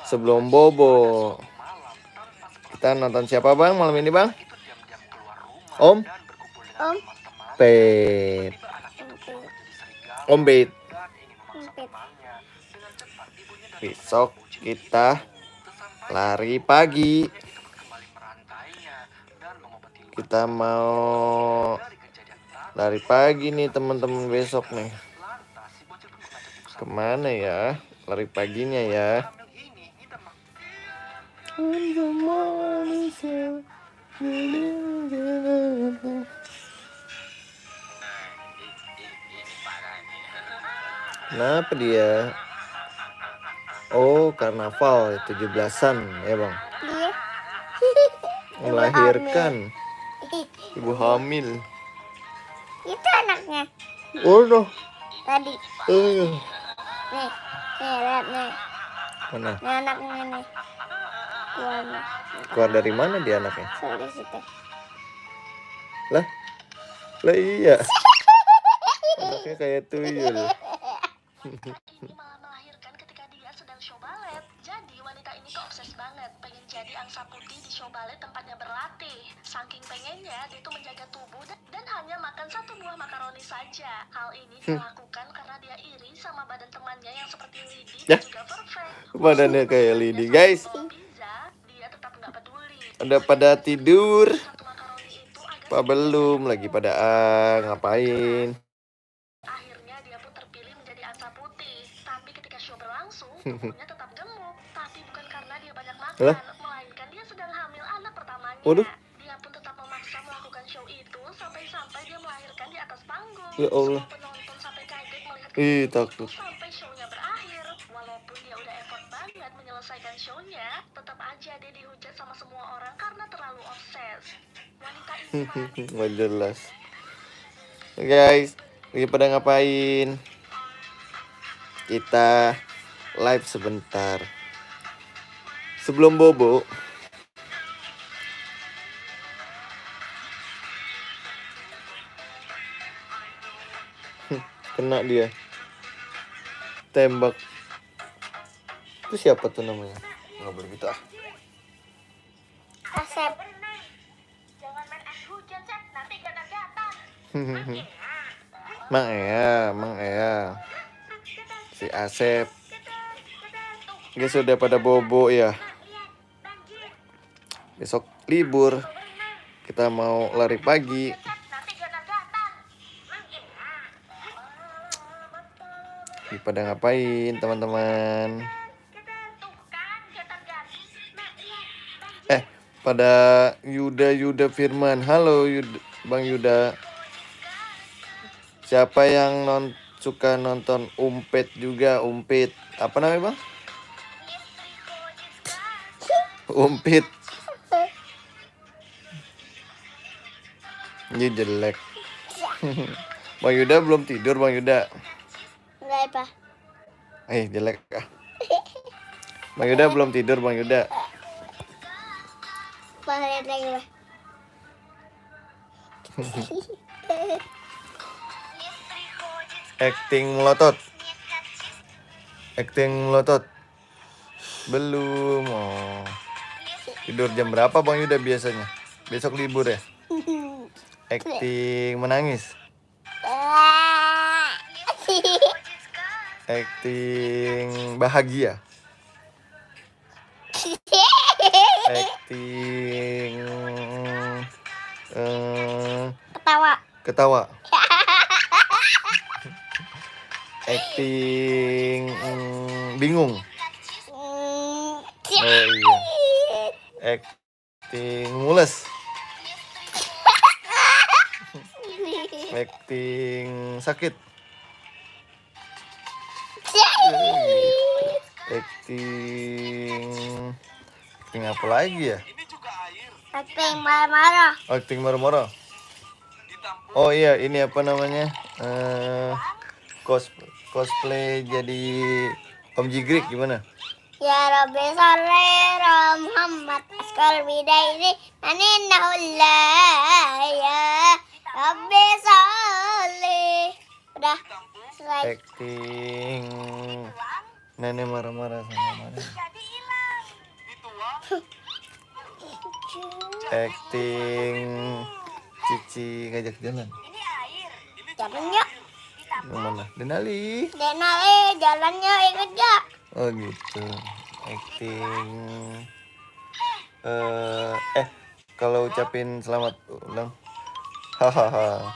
sebelum bobo. Kita nonton siapa bang malam ini bang? Om? Pet. Om Bet. Besok kita lari pagi. Kita mau lari pagi nih teman-teman besok nih. Kemana ya lari paginya ya? Kenapa dia? Oh, karnaval 17-an ya bang. Melahirkan. Ibu hamil. Itu anaknya. Oh no. Tadi. Nih, lihat nih. Mana? Ini anaknya nih. Keluar dari mana dia anaknya? Dari situ. Lah iya. Anaknya kayak tuyul. Malah melahirkan ketika dia sedang show balet. Jadi wanita ini tuh obses banget pengen jadi angsa putih di show balet tempatnya berlatih. Saking pengennya dia tuh menjaga tubuh dan hanya makan 1 buah makaroni saja. Hal ini dilakukan karena dia iri sama badan temannya yang seperti Lidi dan juga perfect. Badannya kayak Lidi guys. Pizza, dia tetap nggak peduli. Udah pada tidur? Apa belum? Lagi pada ngapain? Akhirnya dia pun terpilih menjadi angsa putih. Tapi ketika show berlangsung, tubuhnya tetap gemuk. Tapi bukan karena dia banyak makan, melainkan dia sedang hamil anak pertamanya. Waduh. Dia pun tetap memaksa melakukan show itu sampai dia melahirkan di atas panggung. Ya Allah. Semua penonton sampai kaget melihat Takut. sampai shownya berakhir. Walaupun dia udah effort banget menyelesaikan shownya, tetap aja dia dihujat sama semua orang karena terlalu obses. Wanita ini Nggak jelas. Guys, lagi pada ngapain? Kita live sebentar sebelum bobo. Kena dia. Tembak. Itu siapa tuh namanya? Nggak boleh gitu ah. Asep. jangan main es hujan, Sep. Nanti gatal-gatal. Mang Ea. Si Asep. Guys sudah pada bobo ya. Besok libur. Kita mau lari pagi. Lagi pada ngapain teman-teman? Pada Yuda Firman. Halo Bang Yuda. Siapa yang suka nonton Umpet juga? Umpet apa namanya bang? Umpit. Ini jelek. Bang Yuda belum tidur Bang Yuda. Enggak apa. Jelek ah. Bang Yuda belum tidur Bang Yuda. Lihat lagi lah. Acting melotot. Belum. Oh. Tidur jam berapa Bang Yuda biasanya? Besok libur ya? Acting menangis. Acting bahagia. Acting ketawa. Acting bingung. Oh iya. Acting mules. Acting sakit. Acting apa lagi ya? Acting marah-marah. Acting marah-marah. Oh iya, ini apa namanya? Cosplay jadi Om Jigrik gimana? Ya Rabbi salli ala Muhammad askal bidairi aninahullah ya Rabbi salli. Udah selesai. Acting nenek marah-marah sama Mari. Acting Cici ngajak jalan. Jalannya. Yang mana? Denali. Denali, jalannya ikut gak? Oh gitu. Acting. Kalau ucapin selamat ulang. Hahaha.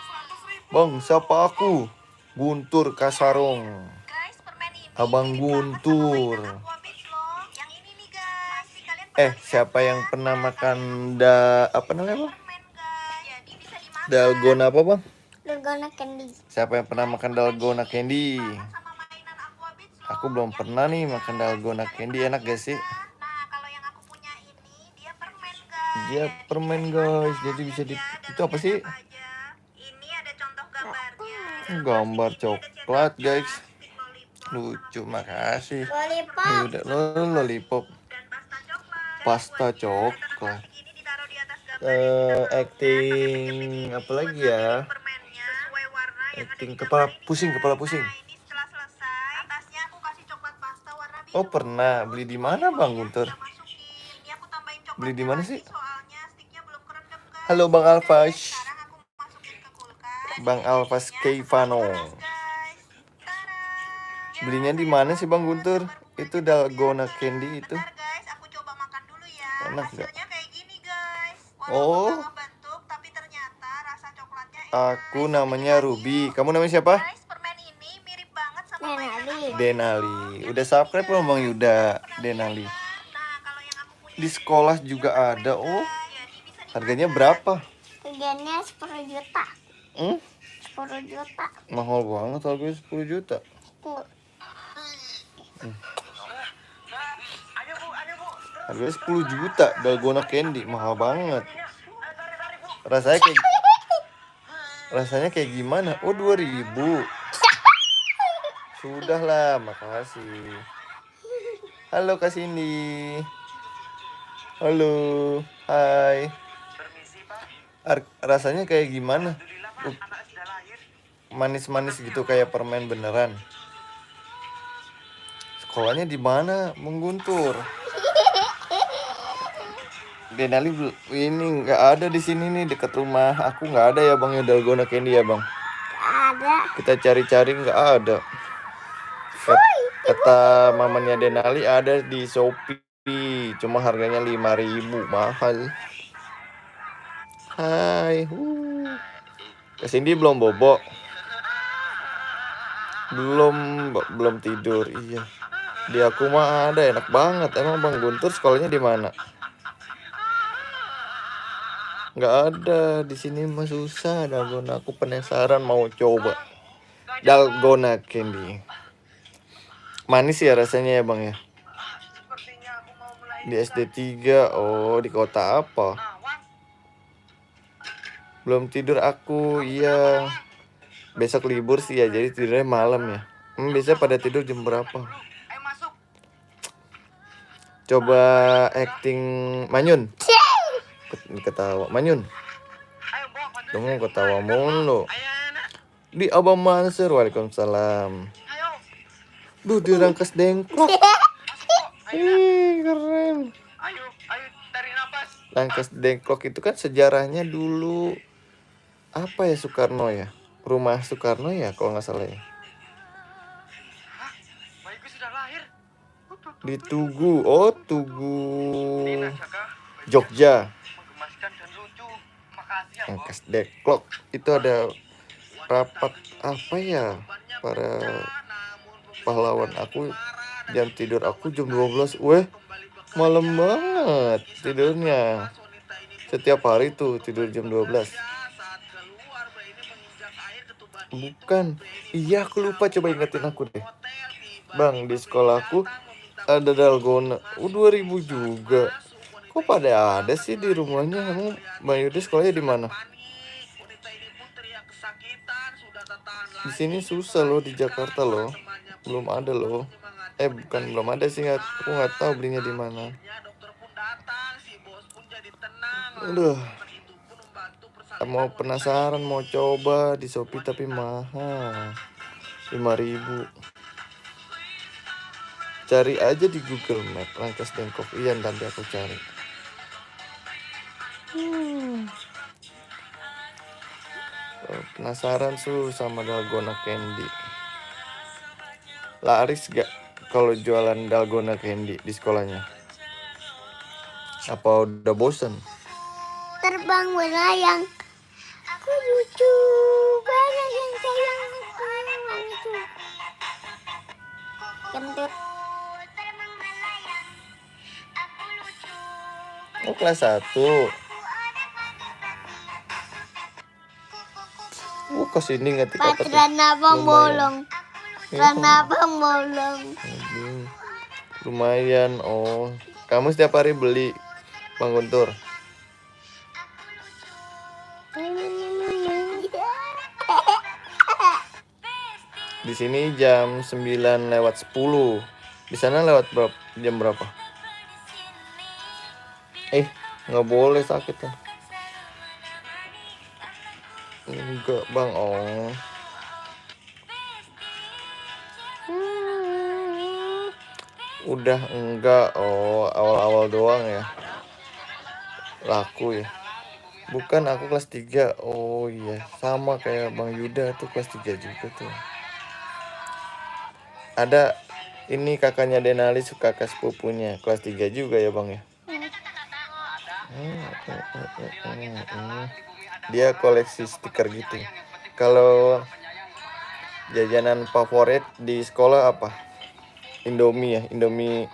Bang, siapa aku? Guntur Kasarong. Guys, permen ini Abang Guntur. yang ini nih guys. Siapa yang pernah makan apa namanya, Bang? Permen guys. Jadi bisa dimakan Dalgona apa, Bang? Dalgona candy. Siapa yang pernah makan dalgona candy? sama mainan Aqua Beach loh. Aku belum pernah nih makan dalgona candy. Enak gak sih? Nah, kalau yang aku punya ini dia permen guys. Dia permen, guys. Jadi bisa di itu apa sih? Ini ada contoh gambarnya. Gambar coklat, guys. Lucu, makasih. Lollipop. Udah lollipop. Dan pasta coklat. Pasta coklat. Ini ditaruh di atas gambar. Acting apa lagi ya? Permennya sesuai warna yang ada Acting di kepala gambar ini. pusing. Nah, ini setelah selesai, atasnya aku kasih coklat pasta warna biru. Oh, pernah. Beli di mana, Bang Guntur? Kita masukin. Ini aku tambahin coklatnya Beli di mana lagi, sih? soalnya sticknya belum kerendam, guys. Halo, Bang Alfas. Sekarang aku masukin ke kulkas. Bang Alfas Keivano. Guys. Tada. Belinya di mana sih, Bang Guntur? Itu dalgona candy itu. Bentar guys, aku coba makan dulu ya. Enak nggak? Hasilnya kayak gini guys. Oh. Walaupun nggak bentuk, tapi ternyata rasa coklatnya enak. Aku namanya Ruby. Kamu namanya siapa? Guys, permen ini mirip banget sama mainan Denali. Aqua. Denali. Udah subscribe belum, Bang Yuda? Denali. Nah, kalau yang aku punya Di sekolah juga ada. Oh, jadi bisa harganya berapa? Harganya 10 juta. 10 juta. Mahal banget, harganya 10 juta. Harganya 10 juta dalgona candy, mahal banget. Rasanya kayak gimana? Oh, 2000. Sudahlah, makasih. Halo Kak Cindy. Halo. Hai. Rasanya kayak gimana? Manis-manis gitu kayak permen beneran. Sekolahnya di mana, Bang Guntur? Denali ini nggak ada di sini nih, dekat rumah aku nggak ada ya, Bang, ya dalgona candy ya, Bang. Ada. Kita cari-cari nggak ada. Kata mamanya Denali ada di Shopee, cuma harganya 5.000, mahal. Hai. Kesini belum bobo? Belum tidur. Iya. Di aku mah ada, enak banget. Emang Bang Guntur sekolahnya di mana? Nggak ada di sini mah, susah dalgona. Aku penasaran mau coba dalgona candy. Manis ya rasanya ya, Bang, ya. Di SD 3. Oh, di kota apa? Belum tidur aku. Iya. Besok libur sih ya, jadi tidurnya malam ya. Biasanya pada tidur jam berapa? Coba acting Manyun. Ketawa Manyun. Kamu ketawa mulu. Di Abang Mansur, waalaikumsalam. Duh, dirangkas dengklok. Ih, keren. Ayo tarik nafas. Rangkas dengklok itu kan sejarahnya dulu apa ya, Soekarno ya? Rumah Soekarno ya, kalau nggak salah ya. Bayiku sudah lahir. Di Tugu. Oh, Tugu Nina Saka Jogja. menggemaskan dan lucu. Makasih ya, Bos. Rangkas dengklok itu ada rapat apa ya, para pahlawan. Aku jam tidur aku jam 12. Weh, malam banget tidurnya. Setiap hari tuh tidur jam 12. Bukan. Iya, aku lupa, coba ingetin aku deh. Bang, di sekolahku ada dalgona. 2000 juga. Kok pada ada sih di rumahnya? Emang Bang Yudi sekolahnya di mana? Di sini susah loh, di Jakarta loh. Belum ada loh. Bukan belum ada sih, aku nggak tahu belinya di mana. Aduh, mau penasaran mau coba di Shopee tapi mahal, 5.000. Cari aja di Google Map Rangkas Dengklok. Iya, nanti aku cari. Penasaran sama dalgona candy. Laris gak kalau jualan dalgona candy di sekolahnya? Apa udah bosen? Terbang melayang. Aku lucu. Banyak yang sayang aku. Itu. Kentut. Oh, kelas 1. Kesini ngetik apa tuh? Patran abang bolong. Patran abang bolong. Lumayan. Oh, kamu setiap hari beli, Bang Guntur? Di sini jam 9:10. Di sana lewat berapa? Jam berapa? Nggak boleh sakit ya. Enggak, Bang. Oh. Udah enggak. Oh, awal-awal doang ya. Laku ya. Bukan, aku kelas 3. Oh iya, sama kayak Bang Yuda tuh kelas 3 juga tuh. Ada ini kakaknya Denali, kakak sepupunya kelas 3 juga ya, Bang ya. Dia koleksi stiker gitu. Kalau jajanan favorit di sekolah apa? Indomie ya, Indomie.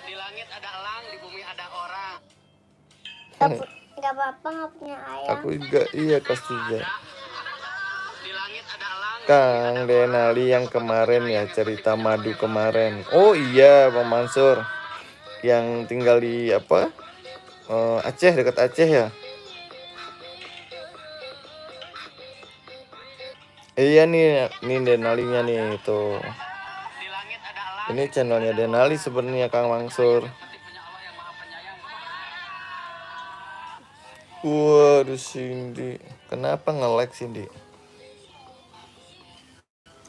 Di langit ada elang, di bumi ada orang. Gak apa-apa gak punya ayam. Aku juga iya kelas 3. Di langit ada elang. Kang Denali yang kemarin ya, cerita madu kemarin. Oh iya, Bang Mansur. Yang tinggal di apa? Aceh, dekat Aceh ya. Iya nih Denalinya nih tuh. Di langit ada elang. Ini channelnya Denali sebenarnya, Kang Mansur. Waduh, Cindy. Kenapa nge-like, Cindy?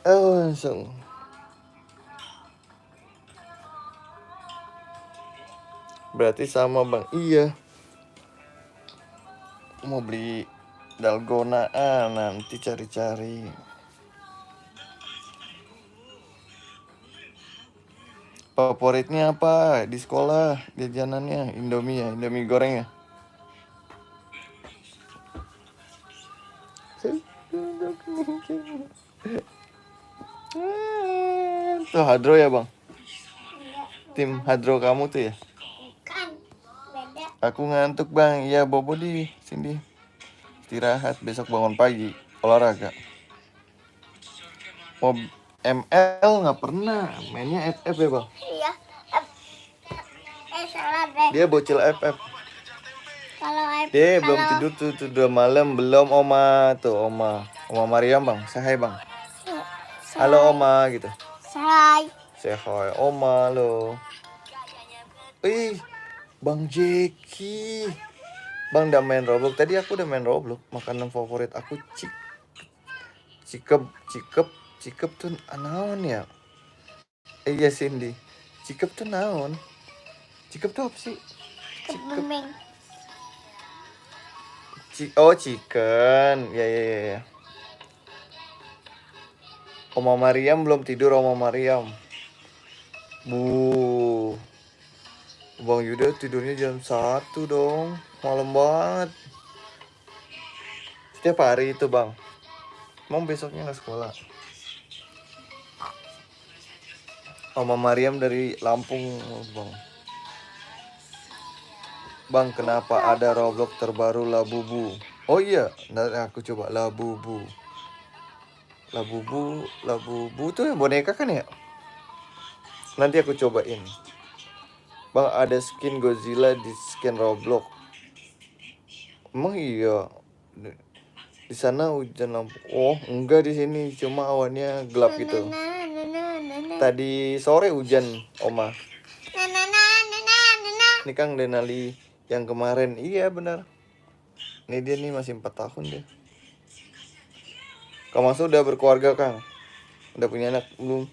Langsung. Berarti sama, Bang. Iya. Mau beli dalgona, nanti cari-cari. Favoritnya apa di sekolah jajanannya? Indomie ya, Indomie goreng ya. Tuh Hadro ya, Bang. Tim Hadro kamu tuh ya. Kan beda. Aku ngantuk, Bang. Iya, bobo di sini. Istirahat, besok bangun pagi olahraga. Mau ML nggak pernah, mainnya FF ya, Bang. Iya. Salah deh. Dia bocil FF. Kalau Dia belum tidur tuh, udah malam. Belum, Oma tuh, Oma Mariam, Bang. Say hi, Bang. Halo Oma gitu. Say. Say hi Oma lo. Bang Jeki. Bang udah main Roblox. Tadi aku udah main Roblox. Makanan favorit aku Cikep tuh naon ya? Iya Cindy. Cikep tuh naon? Cikep tuh apa sih? Kebemeng. Chicken. Ya. Oma Mariam belum tidur, Oma Mariam. Bu. Bang Yuda tidurnya jam 1 dong. Malam banget. Setiap hari itu, Bang. Emang besoknya nggak sekolah? Oma Mariam dari Lampung, Bang. Bang, kenapa ada Roblox terbaru Labubu? Oh iya, nanti aku coba Labubu. Labubu tuh yang boneka kan ya? Nanti aku cobain. Bang, ada skin Godzilla di skin Roblox. Emang iya. Di sana hujan lampu. Oh, enggak di sini, cuma awannya gelap gitu. Tadi sore hujan, Oma. Ini Kang Denali yang kemarin. Iya, benar. Ini dia nih masih 4 tahun dia. Kang Mansur udah berkeluarga, Kang? Udah punya anak belum?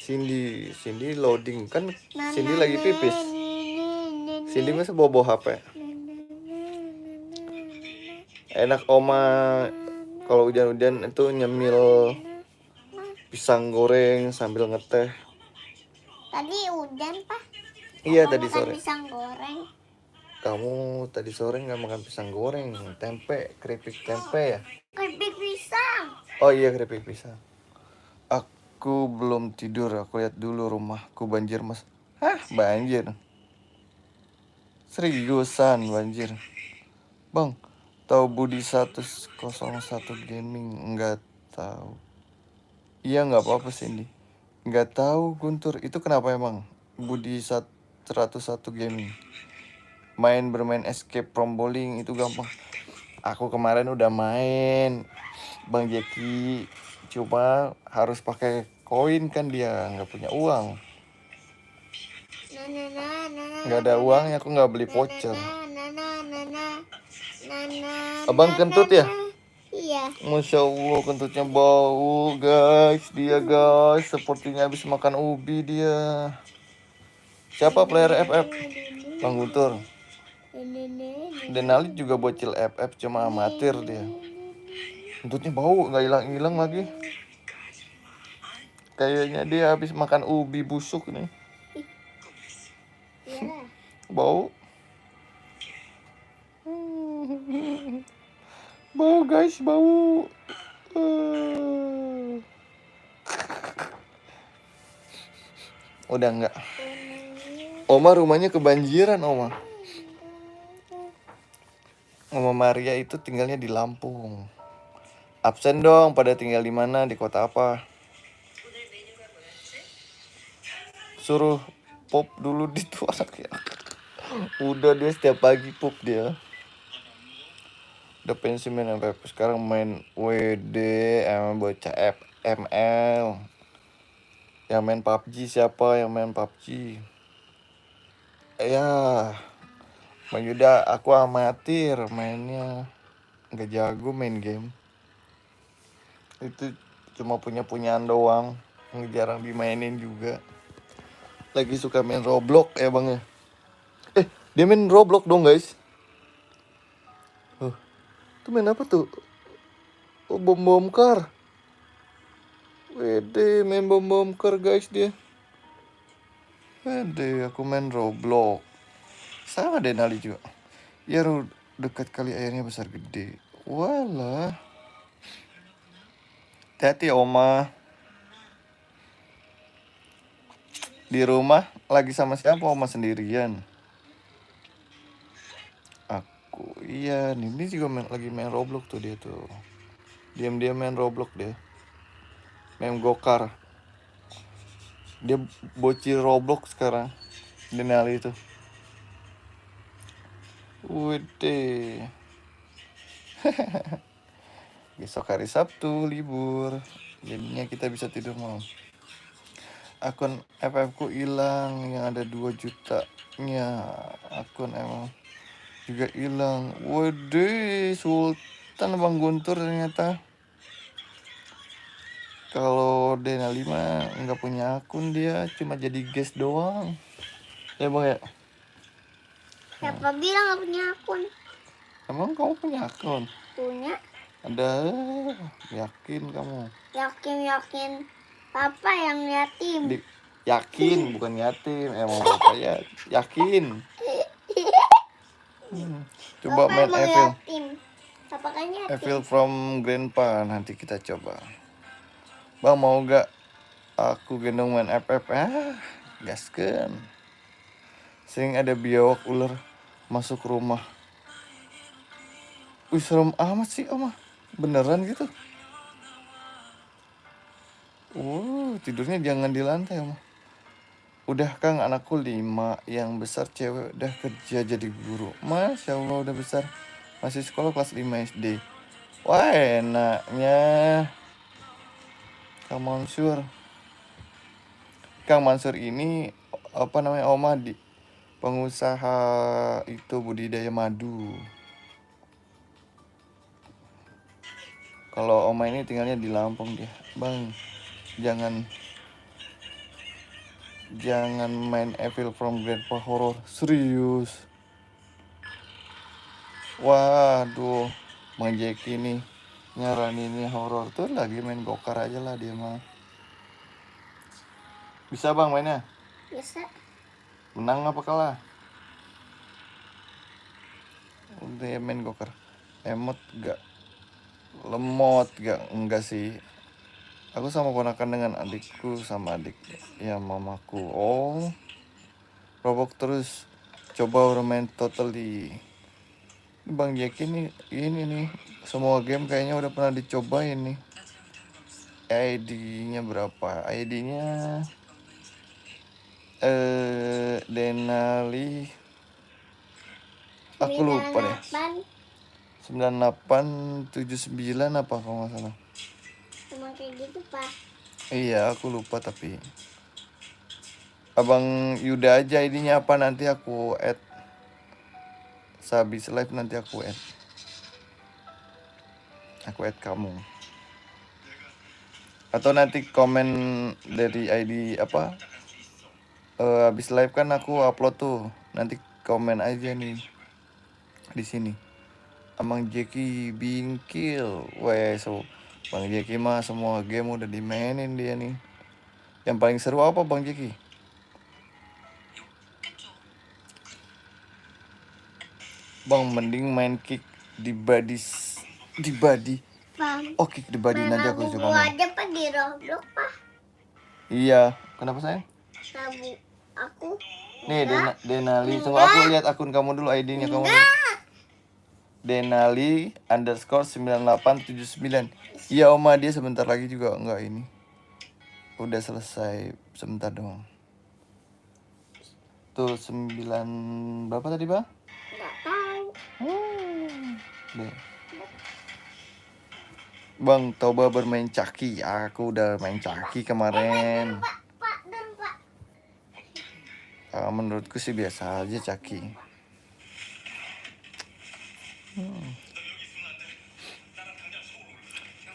Cindy loading kan. Cindy lagi pipis. Cindy masa bobo HP. Enak oma kalau hujan-hujan itu nyemil pisang goreng sambil ngeteh. Tadi hujan, Pak. Iya, Aku tadi makan sore. pisang goreng. Kamu tadi sore nggak makan pisang goreng, tempe, keripik tempe ya? Keripik pisang. Oh iya, keripik pisang. Aku belum tidur, aku lihat dulu rumahku banjir, Mas. Hah, banjir? Seriusan banjir? Bang, tahu Budi 101 Gaming? Nggak tahu. Iya, nggak apa-apa Cindy. Nggak tahu Guntur, itu kenapa emang? Budi 101 Gaming. Bermain escape from bowling itu gampang. Aku kemarin udah main, Bang Jeki. Cuma harus pakai koin kan, dia nggak punya uang. Nggak ada uangnya, aku nggak beli voucher. Abang kentut ya? Iya. Masya Allah, kentutnya bau guys. Dia guys, sepertinya habis makan ubi dia. Siapa player FF? Bang Guntur. Denali juga bocil FF, cuma amatir dia. Kentutnya bau, nggak hilang-hilang lagi. Kayaknya dia habis makan ubi busuk nih. Iya. Bau. Bau guys, bau. Udah enggak. Oma rumahnya kebanjiran, Oma. Oma Maria itu tinggalnya di Lampung. Absen dong, pada tinggal di mana, di kota apa? Suruh pop dulu di tuh anak ya. Udah dia setiap pagi pop dia. Udah pensiun main FF, sekarang main WD, bocah FML. Yang main PUBG siapa yang main PUBG? Ya, Bang Yuda, aku amatir mainnya. Nggak jago main game. Itu cuma punyaan doang. Jarang dimainin juga. Lagi suka main Roblox ya Bang ya. Dia main Roblox dong guys. Itu main apa tuh? Oh, bom car. Wede, main bom car guys dia. Wede, aku main Roblox. Sama deh Nali juga. Ya dekat kali airnya besar gede. Walah. Hati-hati Oma. Di rumah lagi sama siapa? Oma sendirian. Aku iya, ini juga lagi main Roblox tuh dia tuh. Diam-diam main Roblox dia. Main gokar. Dia bocil Roblox sekarang. Denali itu. Wede. Besok hari Sabtu libur. Jadinya kita bisa tidur malam. Akun FF ku hilang yang ada 2 jutanya. Akun emang juga hilang. Wede, Sultan Bang Guntur ternyata. Kalau Denali mah nggak punya akun, dia cuma jadi guest doang. Ya Bang ya. Siapa bilang gak punya akun? Emang kamu punya akun? Punya. Ada, yakin kamu? Yakin. Papa yang yatim. Yakin bukan yatim, emang bapak ya yakin. Coba Papa main emang Evil. yatim. Papa kan yatim. Evil from Grandpa, nanti kita coba. Bang mau gak aku gendong main FF? Gaskeun. Sering ada biawak ular masuk rumah. Wih, serem amat sih Oma. Beneran gitu? Tidurnya jangan di lantai Oma. Udah Kang, anakku 5, yang besar cewek udah kerja jadi guru. Masya Allah udah besar. Masih sekolah kelas 5 SD. Wah enaknya. Kang Mansur ini apa namanya Oma pengusaha itu budidaya madu. Kalau Oma ini tinggalnya di Lampung dia. Bang, jangan main Evil from Grandpa Horror. Serius. Waduh, Bang Jeki nih nyaraninnya horor tuh lagi main gokar aja lah dia mah. Bisa Bang mainnya? Bisa. Menang apa kalah? Udah main gokar. Emot gak? Lemot gak? Enggak sih. Aku sama ponakan dengan adikku sama adik ya mamaku. Oh, Robok terus. Coba udah main totally. Bang Jeki ini nih semua game kayaknya udah pernah dicobain nih. ID-nya berapa? ID-nya Denali. Aku lupa deh. 9879 apa kalau nggak salah. Emang kayak gitu, Pak. Iya, aku lupa tapi. Abang Yuda aja ID-nya apa nanti aku add. Sehabis live nanti aku add. Aku add kamu. Atau nanti komen dari ID apa? Habis live kan aku upload tuh. Nanti komen aja nih di sini. Abang Jeki bingkil. Weh, so Bang Jeki mah semua game udah dimainin dia nih. Yang paling seru apa Bang Jeki? Bang mending main kick di body. Bang, Oh, kick di body nanti aku lagu coba gua main. aja Pak di Roblox, Pak. Iya, kenapa sayang? Lagu aku. Nih Enggak. Denali, tunggu aku lihat akun kamu dulu, ID-nya kamu dulu. Denali _9879. Iya Oma, dia sebentar lagi juga enggak ini. Udah selesai sebentar doang. Tuh 9 berapa tadi Bang? Enggak tahu. Deh. Bang, coba bermain caki. Aku udah main caki kemarin. Pak, dan Pak. Menurutku sih biasa aja caki.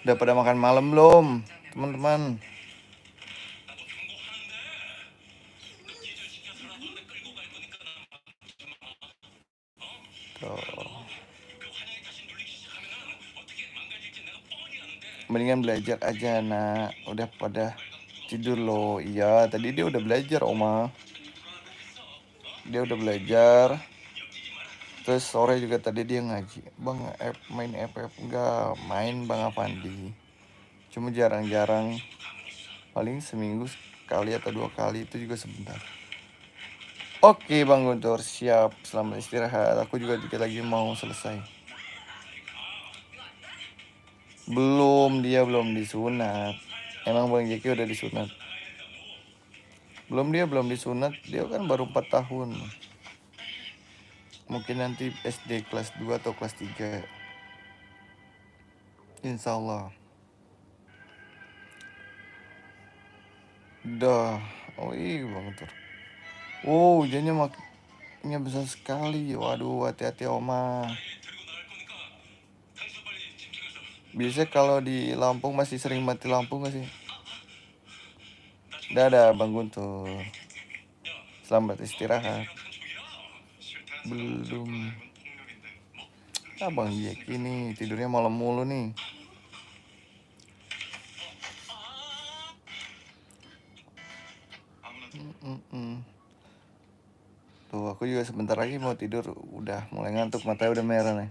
Udah pada makan malam belum, teman-teman? Tuh. Mendingan belajar aja nak. Udah pada tidur loh. Iya, tadi dia udah belajar Oma. Dia udah belajar. Terus sore juga tadi dia ngaji. Bang, main FF enggak? Main Bang Avandi. Cuma jarang-jarang. Paling seminggu sekali atau 2 kali, itu juga sebentar. Oke Bang Guntur, siap. Selamat istirahat. Aku juga lagi mau selesai. Dia belum disunat. Emang Bang Jeki udah disunat? Belum disunat. Dia kan baru 4 tahun. Mungkin nanti SD kelas 2 atau kelas 3. Insya Allah. Dah. Oh iya Bang Guntur. Wow, hujannya makinnya besar sekali. Waduh, hati-hati Oma. Biasanya kalau di Lampung masih sering mati lampu gak sih? Dadah Bang Guntur. Selamat istirahat. Belum. Bang Jeki nih tidurnya malam mulu nih. Tuh aku juga sebentar lagi mau tidur. Udah mulai ngantuk, matanya udah merah nih.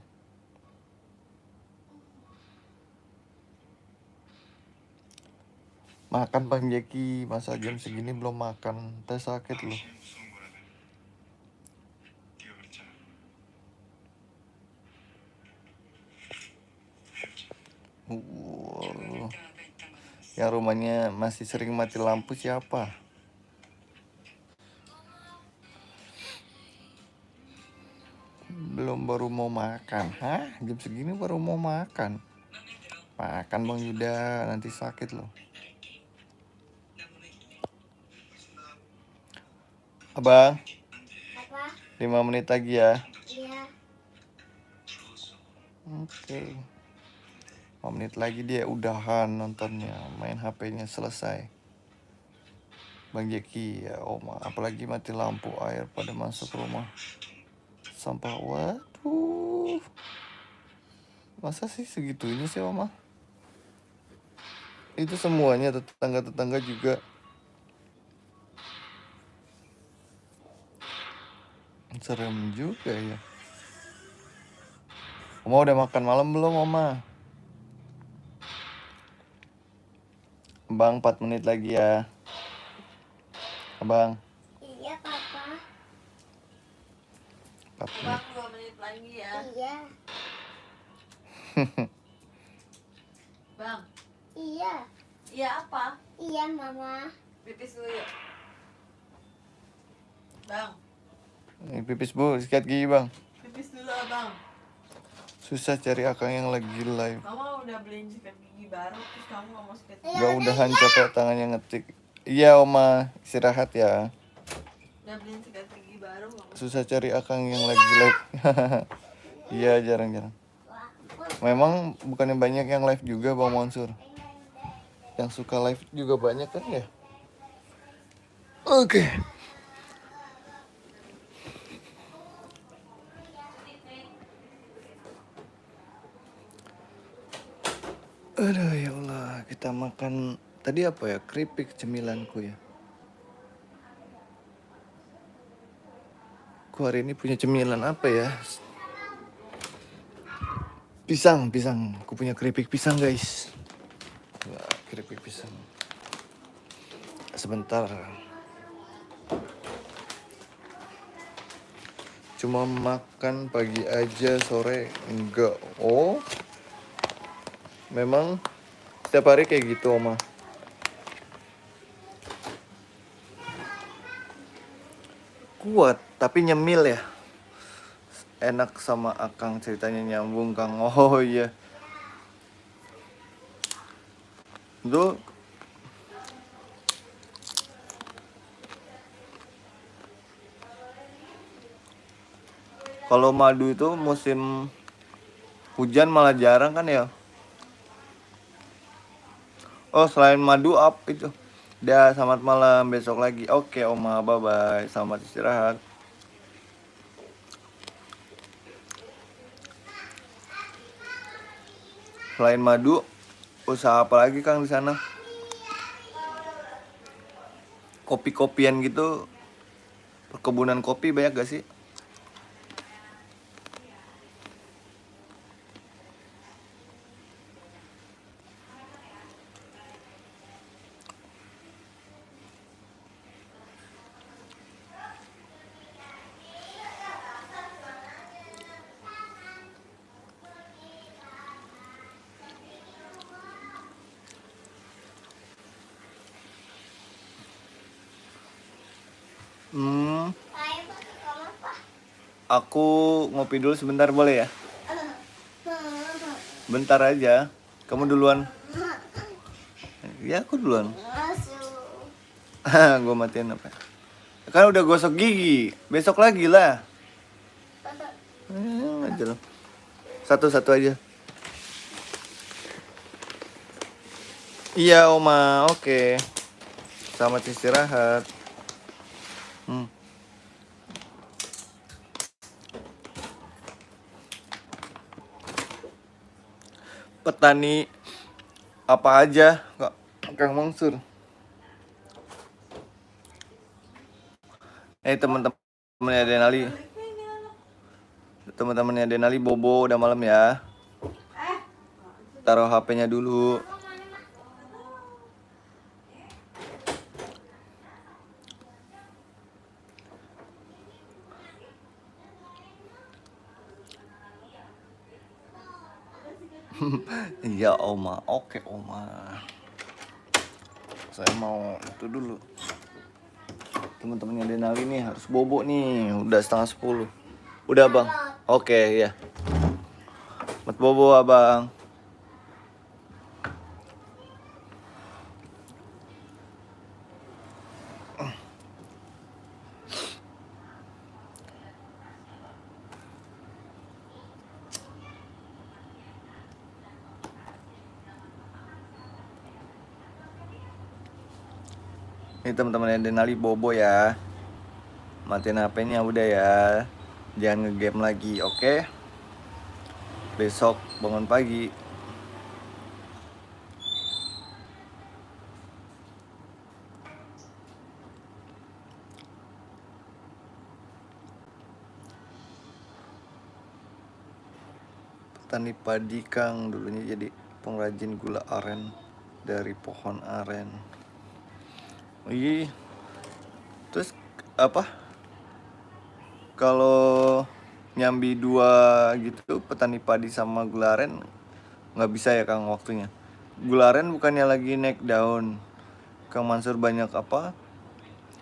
Makan Bang Jeki, masa jam segini belum makan? Teh sakit loh. Yang rumahnya masih sering mati lampu siapa? Belum, baru mau makan. Hah? Jam segini baru mau makan? Makan Bang Yuda, nanti sakit loh. Abang, Apa? 5 menit lagi ya. Iya. Oke. 5 menit lagi dia udahan nontonnya, main HP-nya selesai. Bang Jeki ya Oma, apalagi mati lampu, air pada masuk rumah. Sampah, waduh. Masa sih segitunya sih Oma? Itu semuanya tetangga-tetangga juga. Serem juga ya. Oma udah makan malam belum Oma? Bang 4 menit lagi ya. Abang Iya, Papa. 4 menit. Bang 2 menit lagi ya. Iya. Bang, Iya. iya apa? Iya, Mama. Pipis dulu yuk. Bang, Ini pipis bu, sikat gigi bang. pipis dulu abang. Susah cari akang yang lagi live. Mama udah beliin sikat gigi baru, terus kamu gak mau sikat gigi. Gak udahan capek tangannya ngetik. Iya Oma, istirahat ya. Udah beliin sikat gigi baru, gak mau. Susah cari akang yang lagi live. Iya jarang-jarang. Memang bukannya banyak yang live juga Bang Mansur. Yang suka live juga banyak kan ya. Oke. Aduh ya Allah, kita makan tadi apa ya? Keripik cemilanku ya. Ku hari ini punya cemilan apa ya? Pisang. Ku punya keripik pisang guys. Wah, keripik pisang. Sebentar. Cuma makan pagi aja, sore enggak. Oh, memang setiap hari kayak gitu Oma. Kuat tapi nyemil ya. Enak sama akang, ceritanya nyambung Kang. Oh iya. Itu kalau madu itu musim hujan malah jarang kan ya. Oh selain madu up itu. Dah, selamat malam, besok lagi. Oke Oma, bye bye, selamat istirahat. Selain madu, usaha apa lagi Kang di sana? Kopi-kopian gitu, perkebunan kopi banyak gak sih? Ayo, Mama, Pak. Aku ngopi dulu sebentar boleh ya? Bentar aja. Kamu duluan. Ya aku duluan. Masuk. Gue matiin apa? Kan udah gosok gigi. Besok lagi lah. Aja lah. Satu-satu aja. Iya Oma, oke. Selamat istirahat. Petani apa aja Kang Mansur? Teman-temannya Denali. Teman-temannya Denali bobo udah malam ya. Taruh HP-nya dulu. Iya Oma, oke Oma. Saya mau itu dulu. Teman-temannya Denali nih harus bobo nih, udah 9:30. Udah bang, oke ya. Mat bobo abang. Ini teman-teman yang Denali bobo ya. Matiin HP-nya udah ya. Jangan ngegame lagi, oke? Besok bangun pagi. Petani padi Kang dulunya jadi pengrajin gula aren dari pohon aren. Iya. Terus apa? Kalau nyambi dua gitu petani padi sama gula aren nggak bisa ya Kang waktunya. Gula aren bukannya lagi naik daun. Kang Mansur banyak apa?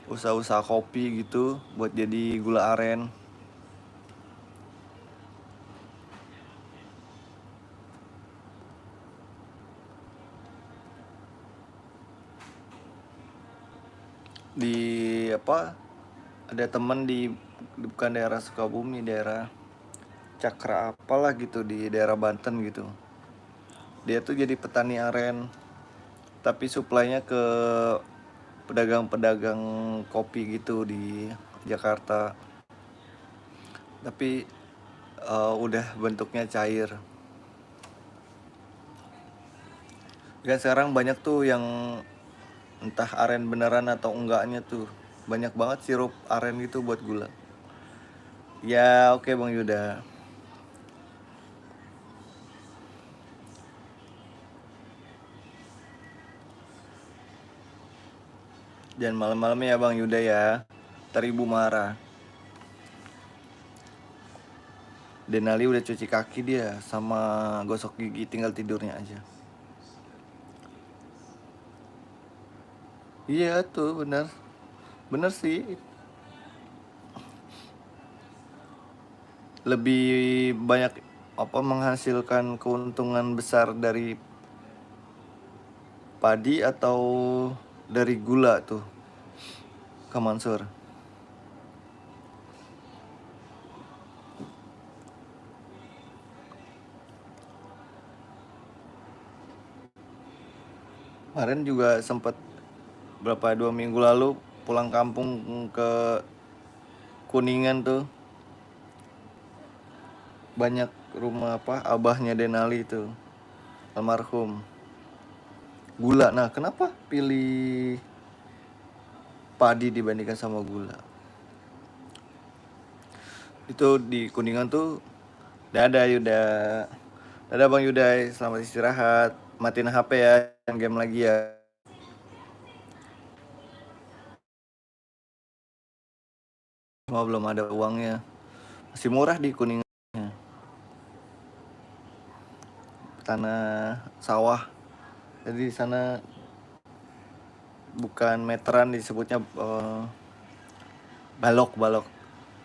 Usaha-usaha kopi gitu buat jadi gula aren. Di apa? Ada temen di bukan daerah Sukabumi, daerah Cakra apalah gitu di daerah Banten gitu. Dia tuh jadi petani aren, tapi suplainya ke pedagang-pedagang kopi gitu di Jakarta. Tapi udah bentuknya cair. Kan sekarang banyak tuh yang entah aren beneran atau enggaknya tuh. Banyak banget sirup aren gitu buat gula. Ya oke Bang Yuda. Jangan malam-malam ya Bang Yuda ya. Ntar ibu marah. Denali udah cuci kaki dia sama gosok gigi, tinggal tidurnya aja. Iya tuh bener. Bener sih. Lebih banyak apa menghasilkan keuntungan besar dari padi atau dari gula tuh Kang Mansur? Kemarin juga sempat berapa 2 minggu lalu pulang kampung ke Kuningan tuh, banyak rumah apa abahnya Denali itu almarhum gula. Nah kenapa pilih padi dibandingkan sama gula? Itu di Kuningan tuh. Dadah Yuda. Dadah Bang Yuda, selamat istirahat. Matiin HP ya, jangan game lagi ya. Cuma belum ada uangnya. Masih murah di Kuningan. Tanah sawah. Jadi di sana bukan meteran, disebutnya balok.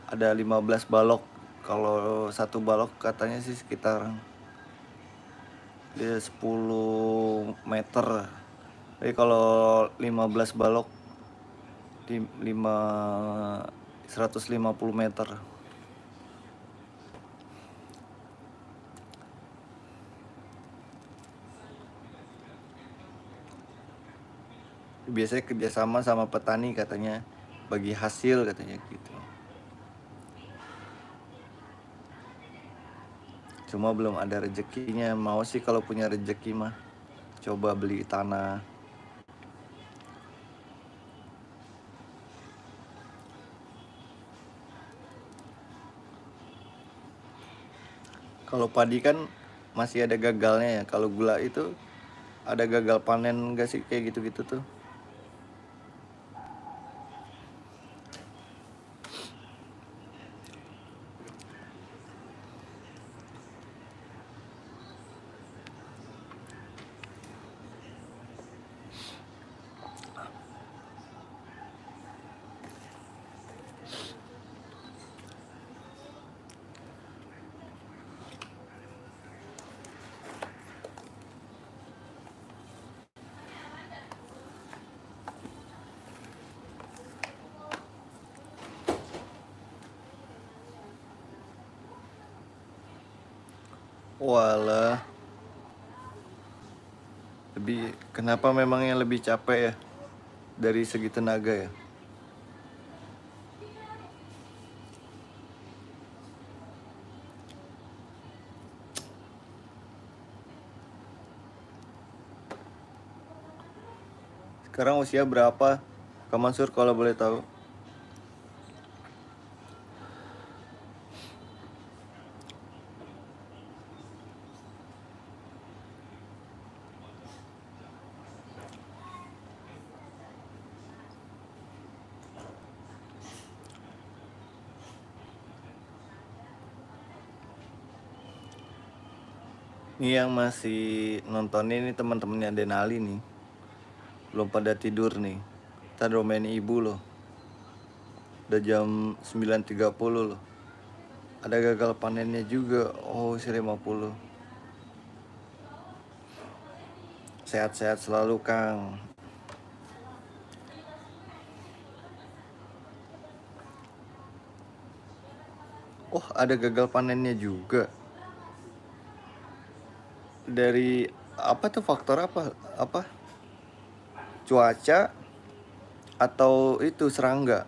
Ada 15 balok. Kalau satu balok katanya sih sekitar 10 meter. Jadi kalau 15 balok di 150 meter. Biasanya kerjasama sama petani katanya, bagi hasil katanya gitu. Cuma belum ada rezekinya. Mau sih kalau punya rezeki mah coba beli tanah. Kalau padi kan masih ada gagalnya ya. Kalau gula itu ada gagal panen gak sih kayak gitu-gitu tuh? Walah, kenapa memang yang lebih capek ya? dari segi tenaga ya. Sekarang usia berapa Kak Mansur kalau boleh tahu? Ini yang masih nonton ini teman-temannya Denali nih. Belum pada tidur nih. Kita domain ibu loh. Udah jam 9.30 loh. Ada gagal panennya juga. Oh, isi 50. Sehat-sehat selalu, Kang. Oh, ada gagal panennya juga. Dari apa tuh, faktor apa? Apa? Cuaca atau itu serangga?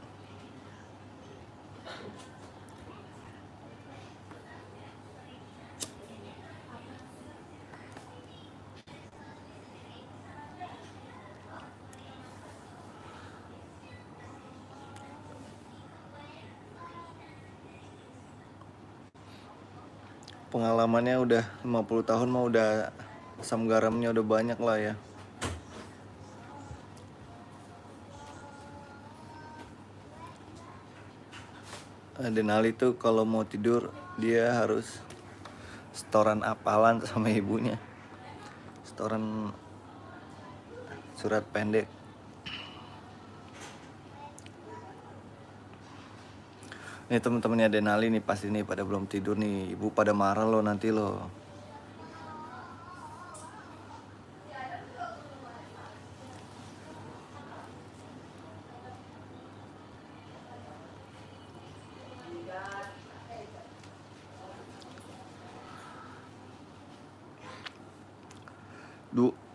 Pengalamannya udah 50 tahun mah udah asam garamnya udah banyak lah ya. Denali tuh kalau mau tidur dia harus setoran apalan sama ibunya. Setoran surat pendek. Nih temen-temennya Denali nih pasti nih pada belum tidur nih. Ibu pada marah loh nanti loh.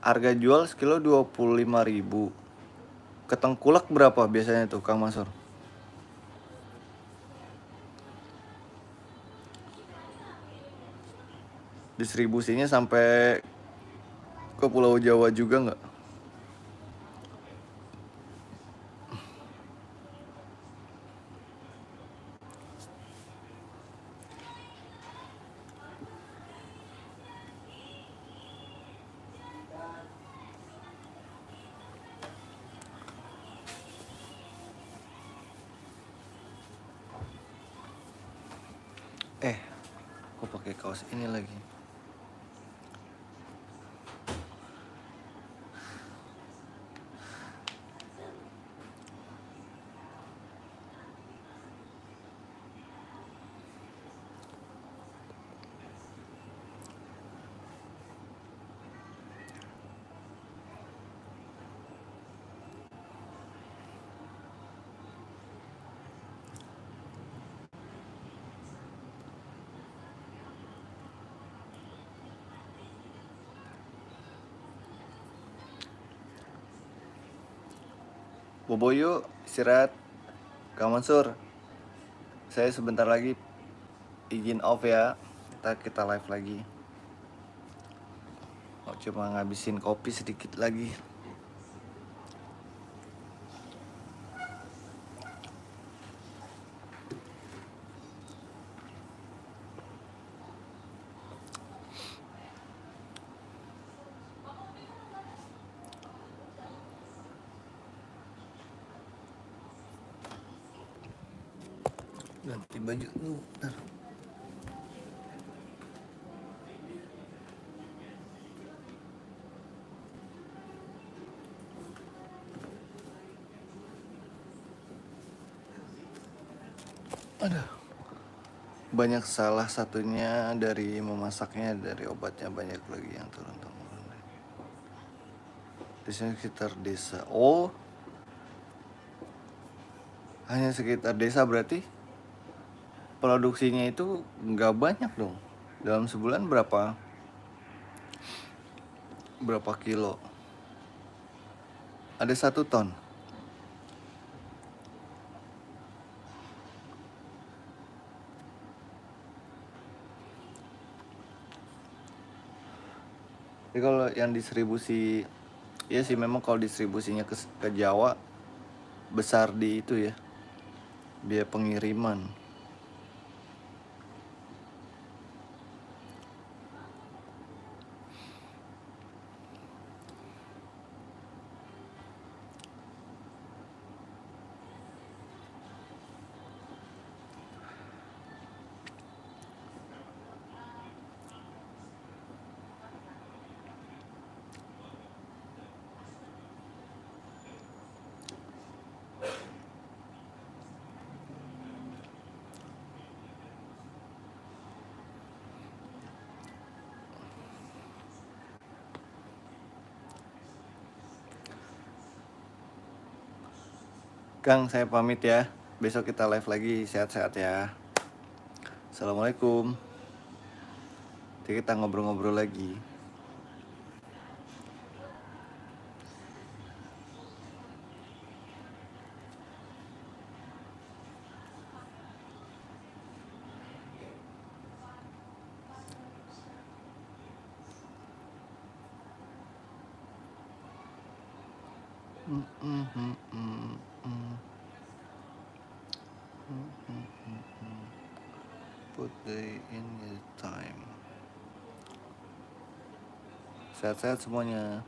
Harga jual sekilo 25.000. Ketengkulak berapa biasanya tuh Kang Mansur? Distribusinya sampai ke Pulau Jawa juga nggak? Kok pakai kaos ini lagi? Bobo yuk istirahat. Kang Mansur, saya sebentar lagi izin off ya. Kita live lagi. Mau cuma ngabisin kopi sedikit lagi. Ganti baju dulu. Bentar. Aduh. Banyak salah satunya dari memasaknya, dari obatnya banyak lagi yang turun-temurun. Di sini sekitar desa. Oh, hanya sekitar desa berarti produksinya itu nggak banyak dong. Dalam sebulan berapa kilo? Ada 1 ton Jadi kalau yang distribusi, ya sih memang kalau distribusinya ke Jawa besar di itu ya, biaya pengiriman. Kang, saya pamit ya. Besok kita live lagi, sehat-sehat ya. Assalamualaikum. Nanti kita ngobrol-ngobrol lagi. Put day in your time. Sehat-sehat semuanya.